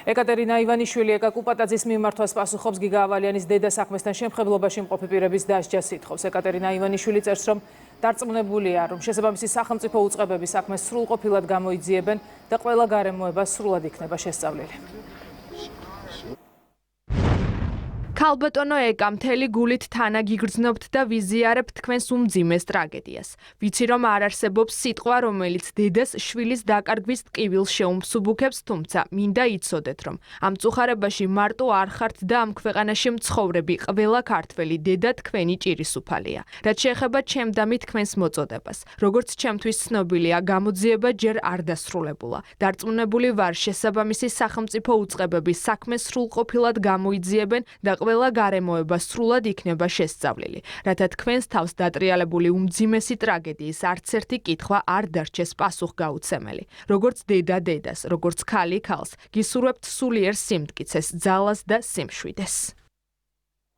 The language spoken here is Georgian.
ეკატერინა ივანიშვილი ეკა კუპატაძის მიმართვას პასუხობს გიგა ავალიანის დედა საქმესთან შემხებლობაში მყოფი პირების დასჯას ითხოვს. ეკატერინა ივანიშვილი წერს, რომ დარწმუნებულია, რომ შესაბამისი სახელმწიფო უწყებები საქმეს სრულყოფილად გამოიძიებენ და ყველა გარემოება სრულად იქნება შესწავლილი. ქალბატონო ეკა მთელი გულით თანაგიგრძნობთ და ვიზიარებთ თქვენს უმძიმეს ტრაგედიას. ვიცი რომ არ არსებობს სიტყვა, რომელიც დედას შვილის დაკარგვის ტკივილს შეუმსუბუქებს, თუმცა მინდა იცოდეთ, რომ ამ წუხარებაში მარტო არ ხართ და ამ ქვეყანაში მცხოვრები ყველა ქართველი დედა თქვენი ჭირისუფალია. რაც შეეხება ჩემდამი თქვენს მოწოდებას. როგორც ჩემთვის ცნობილია, გამოძიება ჯერ არ დასრულებულა. დარწმუნებული ვარ, შესაბამისი სახელმწიფო უწყებები საქმეს სრულყოფილად გამოიძიებენ და ყველა გარემოება სრულად იქნება შესწავლილი, რათა თქვენს თავს დატრიალებული უმძიმესი ტრაგედიის არც ერთი კითხვა არ დარჩეს პასუხგაუცემელი. როგორც დედა დედას, როგორც ქალი ქალს, გისურვებთ სულიერ სიმტკიცეს, ძალას და სიმშვიდეს.